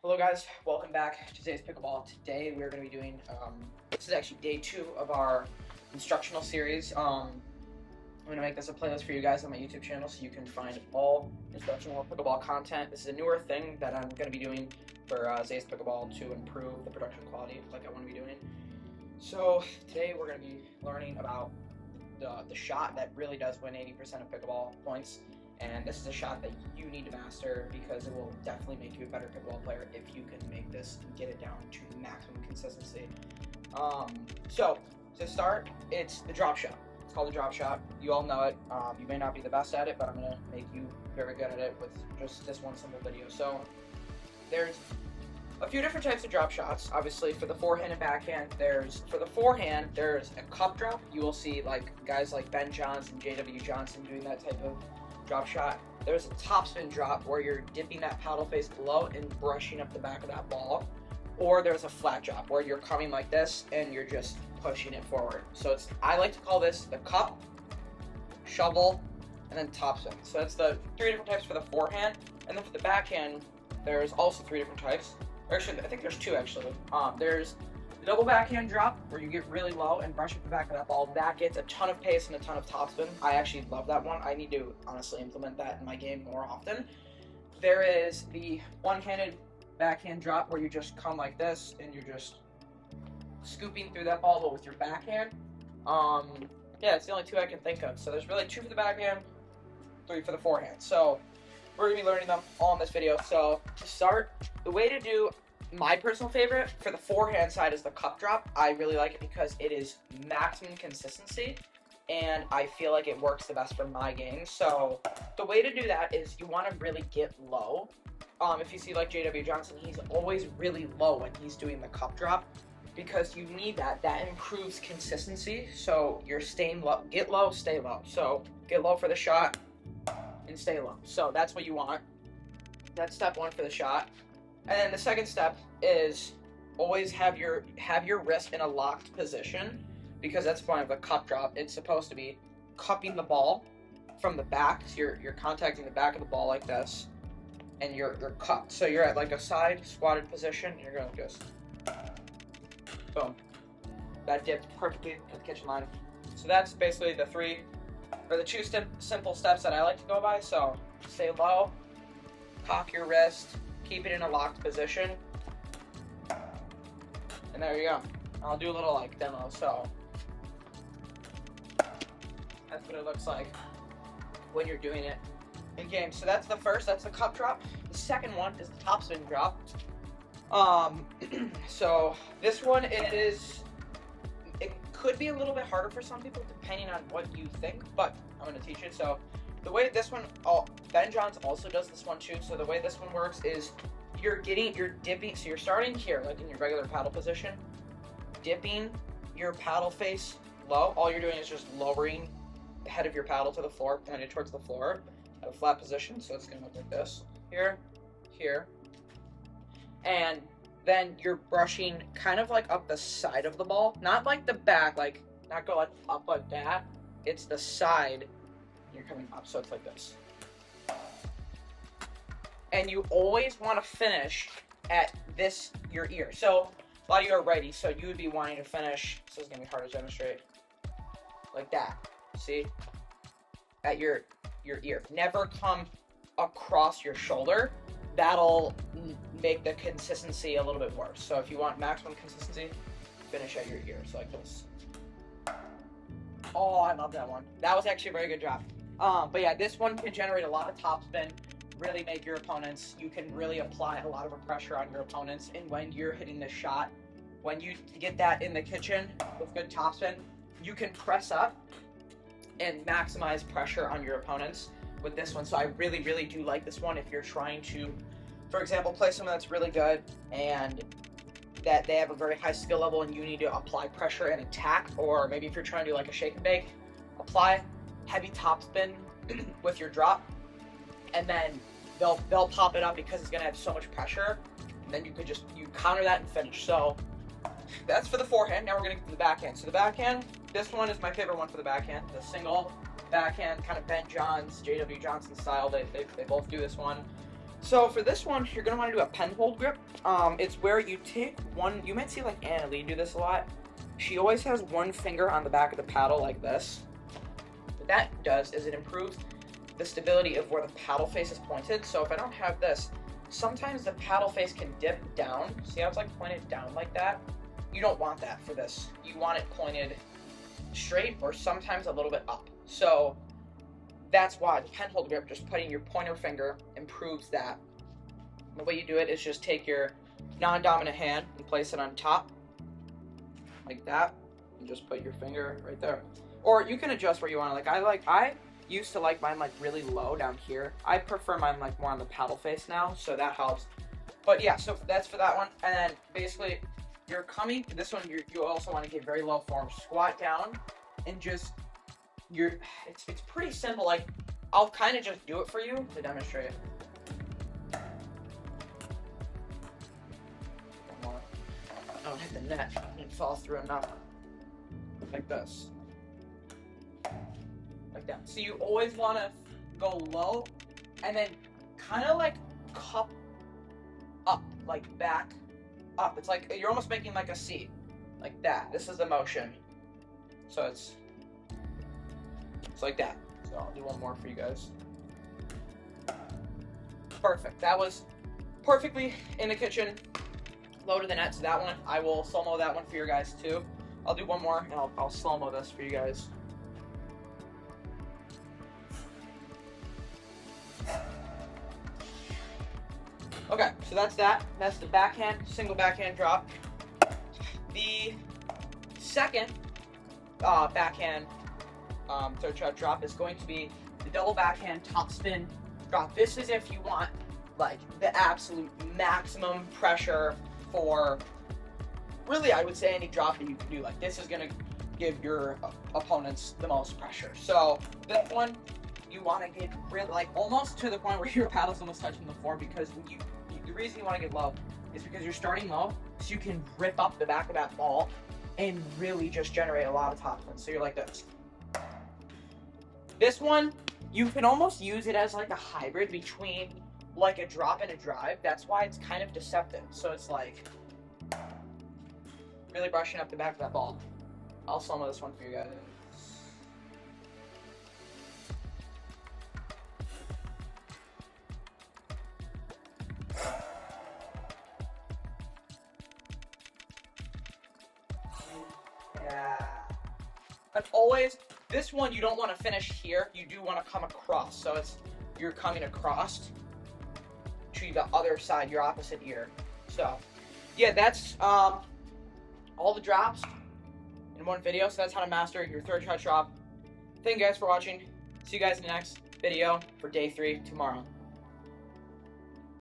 Hello guys, welcome back to today's Pickleball. Today we're going to be doing, this is actually day 2 of our instructional series. I'm going to make this a playlist for you guys on my YouTube channel so you can find all instructional Pickleball content. This is a newer thing that I'm going to be doing for Zay's Pickleball to improve the production quality like I want to be doing. So today we're going to be learning about the shot that really does win 80% of Pickleball points. And this is a shot that you need to master because it will definitely make you a better pickleball player if you can make this and get it down to the maximum consistency. So to start, it's the drop shot. It's called the drop shot. You all know it. You may not be the best at it, but I'm going to make you very good at it with just this one simple video. So there's a few different types of drop shots. Obviously, for the forehand and backhand, for the forehand, there's a cup drop. You will see like guys like Ben Johnson, JW Johnson doing that type of drop shot. There's a topspin drop where you're dipping that paddle face below and brushing up the back of that ball. Or there's a flat drop where you're coming like this and you're just pushing it forward. So I like to call this the cup, shovel, and then topspin. So that's the 3 different types for the forehand. And then for the backhand, there's also 3 different types. Actually, I think there's 2 actually. There's the double backhand drop, where you get really low and brush up the back of that ball. That gets a ton of pace and a ton of topspin. I actually love that one. I need to honestly implement that in my game more often. There is the one-handed backhand drop, where you just come like this and you're just scooping through that ball, but with your backhand. Yeah, it's the only 2 I can think of. So there's really 2 for the backhand, 3 for the forehand. So we're gonna be learning them all in this video. So to start, the way to do my personal favorite for the forehand side is the cup drop. I really like it because it is maximum consistency, and I feel like it works the best for my game. So the way to do that is you want to really get low. If you see like JW Johnson, he's always really low when he's doing the cup drop because you need that. That improves consistency. So you're staying low. Get low, stay low. So get low for the shot and stay low. So that's what you want. That's step 1 for the shot. And then the second step is always have your wrist in a locked position, because that's the point of a cup drop. It's supposed to be cupping the ball from the back. So you're contacting the back of the ball like this, and you're cupped. So you're at like a side squatted position, and you're going to just boom. That dipped perfectly at the kitchen line. So that's basically the 2 simple steps that I like to go by. So stay low, cock your wrist, keep it in a locked position, and there you go. I'll do a little like demo. So that's what it looks like when you're doing it in game. So that's the first, that's the cup drop. The second one is the topspin drop. So this one, it could be a little bit harder for some people depending on what you think, but I'm going to teach it. So the way this one, Ben Johnson also does this one too. So the way this one works is you're dipping. So you're starting here, like in your regular paddle position, dipping your paddle face low. All you're doing is just lowering the head of your paddle to the floor, pointed towards the floor at a flat position. So it's going to look like this, here, and then you're brushing kind of like up the side of the ball, not like the back, like not go like up like that. It's the side. You're coming up, so it's like this. And you always want to finish at your ear. So a lot of you are righty, so you would be wanting to finish, this is going to be hard to demonstrate, like that, see? At your ear. Never come across your shoulder. That'll make the consistency a little bit worse. So if you want maximum consistency, finish at your ear, so like this. Oh, I love that one. That was actually a very good job. But yeah, this one can generate a lot of topspin, really make your opponents, you can really apply a lot of pressure on your opponents. And when you're hitting this shot, when you get that in the kitchen with good topspin, you can press up and maximize pressure on your opponents with this one. So I really, really do like this one if you're trying to, for example, play someone that's really good and that they have a very high skill level and you need to apply pressure and attack, or maybe if you're trying to do like a shake and bake, apply heavy topspin with your drop, and then they'll pop it up because it's gonna have so much pressure, and then you counter that and finish. So that's for the forehand. Now we're gonna get to the backhand. So the backhand, this one is my favorite one for the backhand, the single backhand, kind of Ben Johns, JW Johnson style. They both do this one. So for this one, you're gonna want to do a pen hold grip. It's where you take one. You might see like Anna Lee do this a lot. She always has one finger on the back of the paddle like this. What that does is it improves the stability of where the paddle face is pointed. So if I don't have this, sometimes the paddle face can dip down. See how it's like pointed down like that? You don't want that for this. You want it pointed straight or sometimes a little bit up. So that's why the pen hold grip, just putting your pointer finger improves that. The way you do it is just take your non-dominant hand and place it on top like that, and just put your finger right there. Or you can adjust where you want. I used to like mine like really low down here. I prefer mine like more on the paddle face now, so that helps. But yeah, so that's for that one. And then basically you're coming, this one you also want to get very low form. Squat down and just it's pretty simple. Like I'll kind of just do it for you to demonstrate. One more. Oh, hit the net and fall through enough. Like this. Like that. So you always want to go low and then kind of like cup up, like back up. It's like you're almost making like a C, like that. This is the motion. So it's like that. So I'll do one more for you guys. Perfect. That was perfectly in the kitchen. Low to the net. So that one, I will slow-mo that one for you guys too. I'll do one more and I'll slow-mo this for you guys. Okay, so that's that. That's the backhand, single backhand drop. The second backhand third shot drop is going to be the double backhand top spin drop. This is if you want like the absolute maximum pressure for really, I would say, any drop that you can do. Like this is gonna give your opponents the most pressure. So that one, you want to get really like almost to the point where your paddle's almost touching the floor, because when the reason you want to get low is because you're starting low, so you can rip up the back of that ball and really just generate a lot of top spin. So you're like this. This one, you can almost use it as like a hybrid between like a drop and a drive. That's why it's kind of deceptive. So it's like really brushing up the back of that ball. I'll slow-mo this one for you guys. Yeah. But always, this one you don't want to finish here. You do want to come across. So you're coming across to the other side, your opposite ear. So yeah, that's all the drops in one video. So that's how to master your third shot drop. Thank you guys for watching. See you guys in the next video for day 3 tomorrow.